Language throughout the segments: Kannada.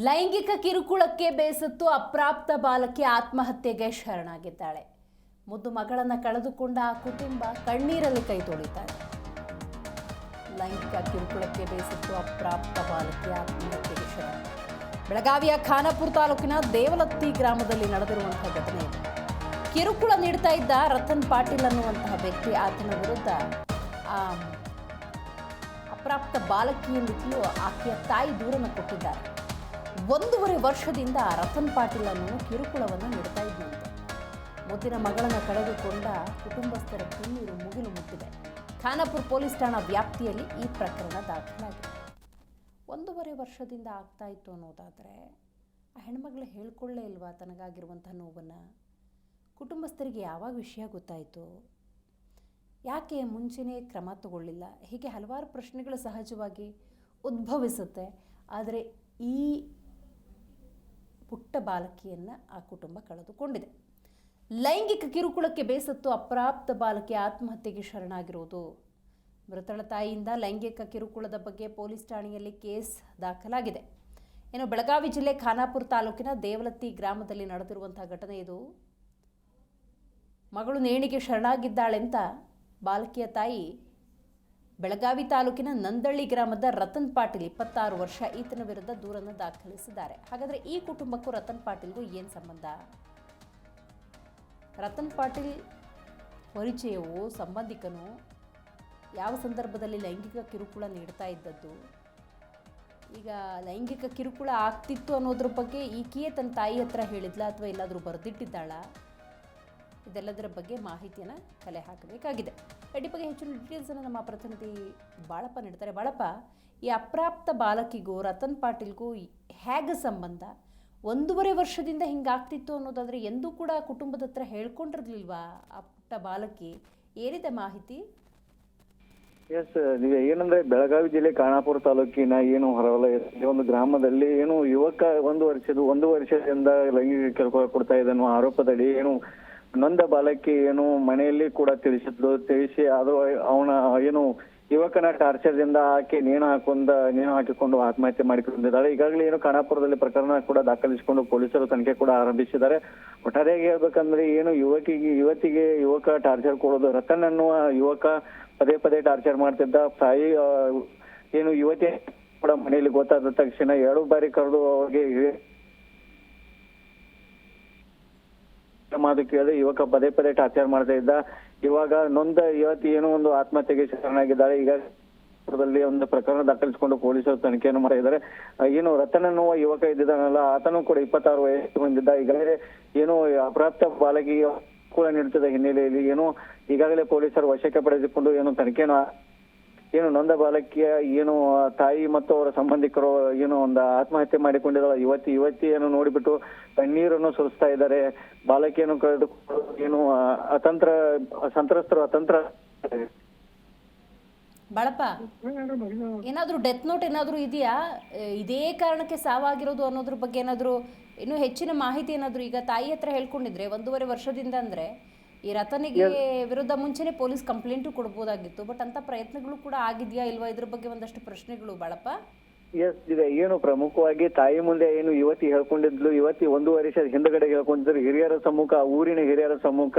ಲೈಂಗಿಕ ಕಿರುಕುಳಕ್ಕೆ ಬೇಸತ್ತು ಅಪ್ರಾಪ್ತ ಬಾಲಕಿ ಆತ್ಮಹತ್ಯೆಗೆ ಶರಣಾಗಿದ್ದಾಳೆ. ಮುದ್ದು ಮಗಳನ್ನ ಕಳೆದುಕೊಂಡ ಆ ಕುಟುಂಬ ಕಣ್ಣೀರಲ್ಲಿ ಕೈ ತೊಳಿತಾರೆ. ಲೈಂಗಿಕ ಕಿರುಕುಳಕ್ಕೆ ಬೇಸತ್ತು ಅಪ್ರಾಪ್ತ ಬಾಲಕಿ ಆತ್ಮಹತ್ಯೆಗೆ ಶರಣ. ಬೆಳಗಾವಿಯ ಖಾನಾಪುರ ತಾಲೂಕಿನ ದೇವಲತ್ತಿ ಗ್ರಾಮದಲ್ಲಿ ನಡೆದಿರುವಂತಹ ಘಟನೆ ಇದು. ಕಿರುಕುಳ ನೀಡ್ತಾ ಇದ್ದ ರತನ್ ಪಾಟೀಲ್ ಅನ್ನುವಂತಹ ವ್ಯಕ್ತಿ ಆತನ ವಿರುದ್ಧ ಅಪ್ರಾಪ್ತ ಬಾಲಕಿಯಲ್ಲಿದ್ದಲು ಆಕೆಯ ತಾಯಿ ದೂರನ್ನು ಕೊಟ್ಟಿದ್ದಾರೆ. 1.5 ವರ್ಷದಿಂದ ರತನ್ ಪಾಟೀಲ್ ಅನ್ನು ಕಿರುಕುಳವನ್ನು ನೀಡ್ತಾ ಇದ್ದಂತೆ. ಮುದ್ದಿನ ಮಗಳನ್ನು ಕಳೆದುಕೊಂಡ ಕುಟುಂಬಸ್ಥರ ಕಣ್ಣೀರು ಮುಗಿಲು ಮುಟ್ಟಿದೆ. ಖಾನಾಪುರ ಪೊಲೀಸ್ ಠಾಣಾ ವ್ಯಾಪ್ತಿಯಲ್ಲಿ ಈ ಪ್ರಕರಣ ದಾಖಲಾಗಿದೆ. 1.5 ವರ್ಷದಿಂದ ಆಗ್ತಾ ಇತ್ತು ಅನ್ನೋದಾದರೆ ಆ ಹೆಣ್ಮಗಳು ಹೇಳ್ಕೊಳ್ಳೇ ಇಲ್ವಾ ತನಗಾಗಿರುವಂಥ ನೋವನ್ನು? ಕುಟುಂಬಸ್ಥರಿಗೆ ಯಾವಾಗ ವಿಷಯ ಗೊತ್ತಾಯಿತು? ಯಾಕೆ ಮುಂಚೆನೇ ಕ್ರಮ ತಗೊಳ್ಳಿಲ್ಲ? ಹೀಗೆ ಹಲವಾರು ಪ್ರಶ್ನೆಗಳು ಸಹಜವಾಗಿ ಉದ್ಭವಿಸುತ್ತೆ. ಆದರೆ ಈ ಪುಟ್ಟ ಬಾಲಕಿಯನ್ನು ಆ ಕುಟುಂಬ ಕಳೆದುಕೊಂಡಿದೆ. ಲೈಂಗಿಕ ಕಿರುಕುಳಕ್ಕೆ ಬೇಸತ್ತು ಅಪ್ರಾಪ್ತ ಬಾಲಕಿ ಆತ್ಮಹತ್ಯೆಗೆ ಶರಣಾಗಿರುವುದು. ಮೃತಳ ತಾಯಿಯಿಂದ ಲೈಂಗಿಕ ಕಿರುಕುಳದ ಬಗ್ಗೆ ಪೊಲೀಸ್ ಠಾಣೆಯಲ್ಲಿ ಕೇಸ್ ದಾಖಲಾಗಿದೆ. ಇನ್ನು ಬೆಳಗಾವಿ ಜಿಲ್ಲೆ ಖಾನಾಪುರ ತಾಲೂಕಿನ ದೇವಲತ್ತಿ ಗ್ರಾಮದಲ್ಲಿ ನಡೆದಿರುವಂತಹ ಘಟನೆ ಇದು. ಮಗಳು ನೇಣಿಗೆ ಶರಣಾಗಿದ್ದಾಳೆಂತ ಬಾಲಕಿಯ ತಾಯಿ ಬೆಳಗಾವಿ ತಾಲೂಕಿನ ನಂದಳ್ಳಿ ಗ್ರಾಮದ ರತನ್ ಪಾಟೀಲ್ 26 ವರ್ಷ ಈತನ ವಿರುದ್ಧ ದೂರನ್ನು ದಾಖಲಿಸಿದ್ದಾರೆ. ಹಾಗಾದರೆ ಈ ಕುಟುಂಬಕ್ಕೂ ರತನ್ ಪಾಟೀಲ್ಗೂ ಏನು ಸಂಬಂಧ? ರತನ್ ಪಾಟೀಲ್ ಪರಿಚಯವೋ ಸಂಬಂಧಿಕನೋ? ಯಾವ ಸಂದರ್ಭದಲ್ಲಿ ಲೈಂಗಿಕ ಕಿರುಕುಳ ನೀಡ್ತಾ ಇದ್ದದ್ದು? ಈಗ ಲೈಂಗಿಕ ಕಿರುಕುಳ ಆಗ್ತಿತ್ತು ಅನ್ನೋದ್ರ ಬಗ್ಗೆ ಈಕೆಯೇ ತನ್ನ ತಾಯಿ ಹತ್ರ ಹೇಳಿದ್ಲ ಅಥವಾ ಎಲ್ಲಾದರೂ ಬರೆದಿಟ್ಟಿದ್ದಾಳ? ಇದೆಲ್ಲದರ ಬಗ್ಗೆ ಮಾಹಿತಿಯನ್ನು ಕಲೆ ಹಾಕಬೇಕಾಗಿದೆ. ಈ ಬಗ್ಗೆ ಹೆಚ್ಚಿನ ಡೀಟೇಲ್ಸನ್ನು ನಮ್ಮ ಪ್ರತಿನಿಧಿ ಬಾಳಪ್ಪ ನೀಡ್ತಾರೆ. ಬಾಳಪ್ಪ, ಈ ಅಪ್ರಾಪ್ತ ಬಾಲಕಿಗೂ ರತನ್ ಪಾಟೀಲ್ಗೂ ಹೇಗೆ ಸಂಬಂಧ? 1.5 ವರ್ಷದಿಂದ ಹಿಂಗಾಗ್ತಿತ್ತು ಅನ್ನೋದಾದರೆ ಎಂದೂ ಕೂಡ ಕುಟುಂಬದ ಹತ್ರ ಹೇಳ್ಕೊಂಡಿರ್ಲಿಲ್ವಾ ಆ ಪುಟ್ಟ ಬಾಲಕಿ? ಏನಿದೆ ಮಾಹಿತಿ? ಎಸ್, ಏನಂದ್ರೆ ಬೆಳಗಾವಿ ಜಿಲ್ಲೆ ಖಾನಾಪುರ ತಾಲೂಕಿನ ಏನು ಹೊರವಲಯ ಒಂದು ಗ್ರಾಮದಲ್ಲಿ ಏನು ಯುವಕ 1 ವರ್ಷದಿಂದ ಲೈಂಗಿಕ ಕಿರುಕುಳ ಕೊಡ್ತಾ ಇದೆ ಅನ್ನೋ ಆರೋಪದಡಿ ಏನು ನೊಂದ ಬಾಲಕಿ ಏನು ಮನೆಯಲ್ಲಿ ಕೂಡ ತಿಳಿಸಿ ಅದು ಅವನ ಏನು ಯುವಕನ ಟಾರ್ಚರ್ದಿಂದ ಆಕೆ ನೇಣು ಹಾಕಿಕೊಂಡು ಆತ್ಮಹತ್ಯೆ ಮಾಡಿಕೊಂಡಿದ್ದಾಳೆ. ಈಗಾಗಲೇ ಏನು ಖಾನಾಪುರದಲ್ಲಿ ಪ್ರಕರಣ ಕೂಡ ದಾಖಲಿಸಿಕೊಂಡು ಪೊಲೀಸರು ತನಿಖೆ ಕೂಡ ಆರಂಭಿಸಿದ್ದಾರೆ. ಒಟ್ಟಾರೆಯಾಗಿ ಹೇಳ್ಬೇಕಂದ್ರೆ ಏನು ಯುವತಿಗೆ ಯುವಕ ಟಾರ್ಚರ್ ಕೊಡೋದು, ರತನ್ ಅನ್ನುವ ಯುವಕ ಪದೇ ಟಾರ್ಚರ್ ಮಾಡ್ತಿದ್ದ. ತಾಯಿ ಏನು ಯುವತಿ ಕೂಡ ಮನೆಯಲ್ಲಿ ಗೊತ್ತಾದ ತಕ್ಷಣ 2 ಬಾರಿ ಕರೆದು ಅವ್ರಿಗೆ ಮಾತು ಕೇಳಿದ್ರೆ ಯುವಕ ಪದೇ ಟಾರ್ಚರ್ ಮಾಡ್ತಾ ಇದ್ದ. ಇವಾಗ ನೊಂದ ಯುವತಿ ಏನೋ ಒಂದು ಆತ್ಮಹತ್ಯೆಗೆ ಶರಣಾಗಿದ್ದಾಳೆ. ಈಗ ಒಂದು ಪ್ರಕರಣ ದಾಖಲಿಸಿಕೊಂಡು ಪೊಲೀಸರು ತನಿಖೆಯನ್ನು ಮಾಡ್ತಾ ಇದ್ದಾರೆ. ಏನು ರತನ್ ಅನ್ನುವ ಯುವಕ ಇದ್ದಿದ್ದಾನಲ್ಲ, ಆತನು ಕೂಡ 26 ವಯಸ್ಸು ಹೊಂದಿದ್ದ. ಈಗಾಗಲೇ ಏನು ಅಪ್ರಾಪ್ತ ಬಾಲಕಿಗೆ ಕೂಡ ನೀಡುತ್ತಿದ್ದ ಹಿನ್ನೆಲೆಯಲ್ಲಿ ಏನು ಈಗಾಗಲೇ ಪೊಲೀಸರು ವಶಕ್ಕೆ ಪಡೆದುಕೊಂಡು ಏನು ತನಿಖೆಯನ್ನು ಏನು ನೊಂದ ಬಾಲಕಿಯ ಏನು ತಾಯಿ ಮತ್ತು ಅವರ ಸಂಬಂಧಿಕರು ಏನು ಒಂದು ಆತ್ಮಹತ್ಯೆ ಮಾಡಿಕೊಂಡಿರೋ ಯುವತಿಯನ್ನು ನೋಡಿಬಿಟ್ಟು ಕಣ್ಣೀರನ್ನು ಸುರಿಸ್ತಾ ಇದ್ದಾರೆ. ಬಾಲಕಿಯನ್ನು ಕಳೆದುಕೊಂಡು ಏನು ಸಂತ್ರಸ್ತರು ಅತಂತ್ರ. ಬಾಳಪ್ಪ, ಏನಾದರೂ ಡೆತ್ ನೋಟ್ ಏನಾದರೂ ಇದೆಯಾ? ಇದೇ ಕಾರಣಕ್ಕೆ ಸಾವಾಗಿರೋದು ಅನ್ನೋದ್ರ ಬಗ್ಗೆ ಏನಾದರೂ ಇನ್ನೂ ಹೆಚ್ಚಿನ ಮಾಹಿತಿ ಏನಾದರೂ? ಈಗ ತಾಯಿ ಹತ್ರ ಹೇಳ್ಕೊಂಡಿದ್ರೆ 1.5 ವರ್ಷದಿಂದ ಅಂದರೆ ಈ ರತನಿಗೆ ವಿರುದ್ಧ ಮುಂಚೆನೆ ಪೊಲೀಸ್ ಕಂಪ್ಲೇಂಟು ಕೊಡ್ಬೋದಾಗಿತ್ತು. ಬಟ್ ಅಂತ ಪ್ರಯತ್ನಗಳು ಕೂಡ ಆಗಿದೆಯಾ ಇಲ್ವಾ? ಇದ್ರ ಬಗ್ಗೆ ಒಂದಷ್ಟು ಪ್ರಶ್ನೆಗಳು ಬಾಳಪ್ಪ. ಎಸ್, ಇದೆ. ಏನು ಪ್ರಮುಖವಾಗಿ ತಾಯಿ ಮುಂದೆ ಏನು ಯುವತಿ ಹೇಳ್ಕೊಂಡಿದ್ಲು, ಯುವತಿ 1 ವರ್ಷ ಹಿಂದಗಡೆ ಹೇಳ್ಕೊಂಡಿದ್ರು. ಊರಿನ ಹಿರಿಯರ ಸಮ್ಮುಖ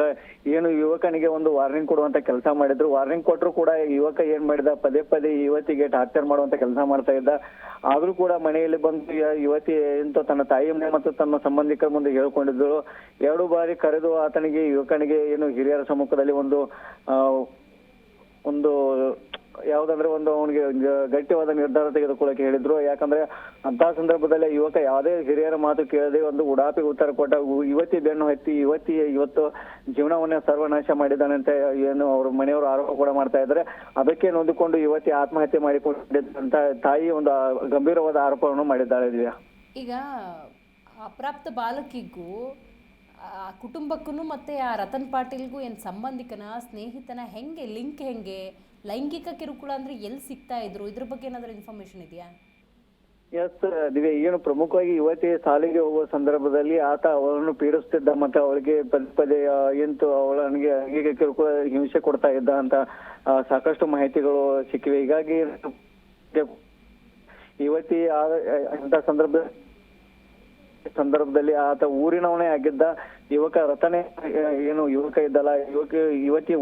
ಏನು ಯುವಕನಿಗೆ ಒಂದು ವಾರ್ನಿಂಗ್ ಕೊಡುವಂತ ಕೆಲಸ ಮಾಡಿದ್ರು. ವಾರ್ನಿಂಗ್ ಕೊಟ್ಟರು ಕೂಡ ಯುವಕ ಏನ್ ಮಾಡಿದ, ಪದೇ ಯುವತಿಗೆ ಟಾರ್ಚರ್ ಮಾಡುವಂತ ಕೆಲಸ ಮಾಡ್ತಾ ಇದ್ದ. ಆದ್ರೂ ಕೂಡ ಮನೆಯಲ್ಲಿ ಬಂದು ಯುವತಿ ಎಂತ ತನ್ನ ತಾಯಿ ಮುಂದೆ ಮತ್ತು ತನ್ನ ಸಂಬಂಧಿಕರ ಮುಂದೆ ಹೇಳ್ಕೊಂಡಿದ್ರು. 2 ಬಾರಿ ಕರೆದು ಆತನಿಗೆ ಯುವಕನಿಗೆ ಏನು ಹಿರಿಯರ ಸಮ್ಮುಖದಲ್ಲಿ ಒಂದು ಯಾವ್ದಂದ್ರೆ ಅವನಿಗೆ ಗಟ್ಟಿಯಾದ ನಿರ್ಧಾರ ತೆಗೆದುಕೊಳ್ಳಕ್ಕೆ ಹೇಳಿದ್ರು. ಯಾಕಂದ್ರೆ ಅಂತ ಸಂದರ್ಭದಲ್ಲಿ ಯುವಕ ಯಾವುದೇ ಹಿರಿಯರ ಮಾತು ಕೇಳದೆ ಒಂದು ಉಡಾಪಿ ಉತ್ತರ ಕೊಟ್ಟ. ಯುವತಿ ಬೆನ್ನು ಹತ್ತಿ ಇವತ್ತು ಜೀವನವನ್ನೇ ಸರ್ವನಾಶ ಮಾಡಿದ್ದಾನಂತೆ ಏನು ಅವ್ರ ಮನೆಯವರು ಆರೋಪ ಕೂಡ ಮಾಡ್ತಾ ಇದ್ದಾರೆ. ಅದಕ್ಕೆ ನೊಂದುಕೊಂಡು ಯುವತಿ ಆತ್ಮಹತ್ಯೆ ಮಾಡಿಕೊಂಡಿದ್ದಂತ ತಾಯಿ ಒಂದು ಗಂಭೀರವಾದ ಆರೋಪವನ್ನು ಮಾಡಿದ್ದಾರೆ. ಈಗ ಅಪ್ರಾಪ್ತ ಬಾಲಕಿಗೂ ಆ ಕುಟುಂಬಕ್ಕೂ ಮತ್ತೆ ಆ ರತನ್ ಪಾಟೀಲ್ಗೂ ಏನು ಸಂಬಂಧಿಕನ, ಸ್ನೇಹಿತನ, ಲಿಂಕ್ ಹೆಂಗೆ? ಲೈಂಗಿಕ ಕಿರುಕುಳ ಅಂದ್ರೆ ಎಲ್ಲಿ ಸಿಗ್ತಾ ಇದ್ರು? ಇದ್ರ ಬಗ್ಗೆ ಏನಾದರೂ ಇನ್ಫಾರ್ಮೇಶನ್ ಇದೆಯಾ? ಎಸ್ ದಿವ್ಯ, ಏನು ಪ್ರಮುಖವಾಗಿ ಯುವತಿ ಶಾಲೆಗೆ ಹೋಗುವ ಸಂದರ್ಭದಲ್ಲಿ ಆತ ಅವಳನ್ನು ಪೀಡಿಸ್ತಿದ್ದ ಮತ್ತೆ ಅವಳಿಗೆ ಪದೇ ಅವಳಿಗೆ ಲೈಂಗಿಕ ಕಿರುಕುಳ ಹಿಂಸೆ ಕೊಡ್ತಾ ಇದ್ದ ಅಂತ ಸಾಕಷ್ಟು ಮಾಹಿತಿಗಳು ಸಿಕ್ಕಿವೆ. ಹೀಗಾಗಿ ಯುವತಿ ಅಂತ ಸಂದರ್ಭ ಸಂದರ್ಭದಲ್ಲಿ ಆತ ಊರಿನವನೇ ಆಗಿದ್ದ ಯುವಕ ರತನೆ ಏನು ಯುವಕ ಇದ್ದಲ್ಲ ಯುವತಿ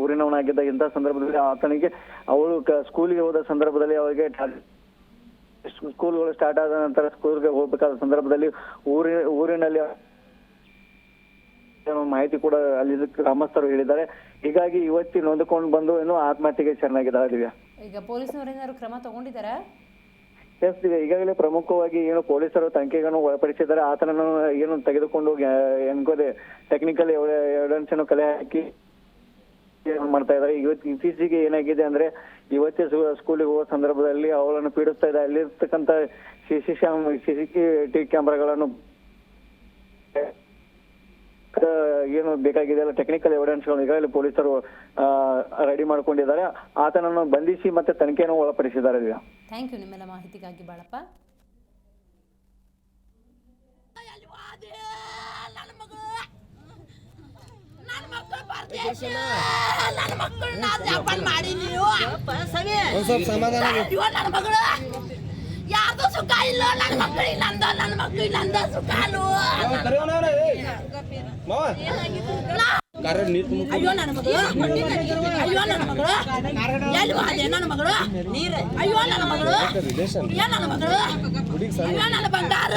ಊರಿನವನಾಗಿದ್ದ ಇಂಥ ಸಂದರ್ಭದಲ್ಲಿ ಆತನಿಗೆ ಅವಳು ಸ್ಕೂಲಿಗೆ ಹೋದ ಸಂದರ್ಭದಲ್ಲಿ ಅವರಿಗೆ ಸ್ಕೂಲ್ಗಳು ಸ್ಟಾರ್ಟ್ ಆದ ನಂತರ ಸ್ಕೂಲ್ಗೆ ಹೋಗ್ಬೇಕಾದ ಸಂದರ್ಭದಲ್ಲಿ ಊರಿನಲ್ಲಿ ಮಾಹಿತಿ ಕೂಡ ಅಲ್ಲಿ ಗ್ರಾಮಸ್ಥರು ಹೇಳಿದ್ದಾರೆ. ಹೀಗಾಗಿ ಯುವತಿ ನೊಂದುಕೊಂಡು ಬಂದು ಏನು ಆತ್ಮಹತ್ಯೆಗೆ ಶರಣಾಗಿದ್ದಾಳೆ. ದಿವ್ಯಾ, ಈಗ ಪೊಲೀಸ್ನವರೇನಾದ್ರು ಕ್ರಮ ತಗೊಂಡಿದ್ದಾರಾ? ಎಸ್ ದಿವ್ಯಾ, ಈಗಾಗಲೇ ಪ್ರಮುಖವಾಗಿ ಏನು ಪೊಲೀಸರು ತನಿಖೆಗಳನ್ನು ಒಳಪಡಿಸಿದ್ದಾರೆ. ಆತನನ್ನು ಏನು ತೆಗೆದುಕೊಂಡು ಎನ್ಕ್ವೈರಿ ಟೆಕ್ನಿಕಲ್ ಎವಿಡೆನ್ಸ್ ಅನ್ನು ಕಲೆ ಹಾಕಿ ಮಾಡ್ತಾ ಇದ್ದಾರೆ. ಇತ್ತೀಚೆಗೆ ಏನಾಗಿದೆ ಅಂದ್ರೆ ಯುವತಿ ಸ್ಕೂಲಿಗೆ ಹೋಗೋ ಸಂದರ್ಭದಲ್ಲಿ ಅವಳನ್ನು ಪೀಡಿಸ್ತಾ ಇದೆ. ಅಲ್ಲಿರ್ತಕ್ಕಂಥ CCTV ಕ್ಯಾಮೆರಾಗಳನ್ನು ಏನು ಬೇಕಾಗಿದೆ ಅಲ್ಲ ಟೆಕ್ನಿಕಲ್ ಎವಿಡೆನ್ಸ್ಗಳು ಈಗಾಗಲೇ ಪೊಲೀಸರು ರೆಡಿ ಮಾಡ್ಕೊಂಡಿದ್ದಾರೆ. ಆತನನ್ನು ಬಂಧಿಸಿ ಮತ್ತೆ ತನಿಖೆಯನ್ನು ಒಳಪಡಿಸಿದ್ದಾರೆ. ಥ್ಯಾಂಕ್ ಯು ನಿಮ್ಮೆಲ್ಲ ಮಾಹಿತಿಗಾಗಿ ಬಾಳಪ್ಪ. ಯಾರ್ದು ಸುಖ ಇಲ್ಲ, ನನ್ನ ಮಕ್ಕಳು ಇಲ್ಲಂದ, ನನ್ನ ಮಕ್ಕಳು ಇಲ್ಲಂದ ಸುಖ ಅಯ್ಯೋ ನನ್ನ ಮಗಳು, ಅಯ್ಯೋ ನನ್ನ ಮಗಳು, ಎಲ್ಲಿ ಹೋದೆ ನನ್ನ ಮಗಳು, ಅಯ್ಯೋ ನನ್ನ ಮಗಳು, ನನ್ನ ಮಗಳು, ಅಯ್ಯೋ ನನ್ನ ಬಂಗಾರ.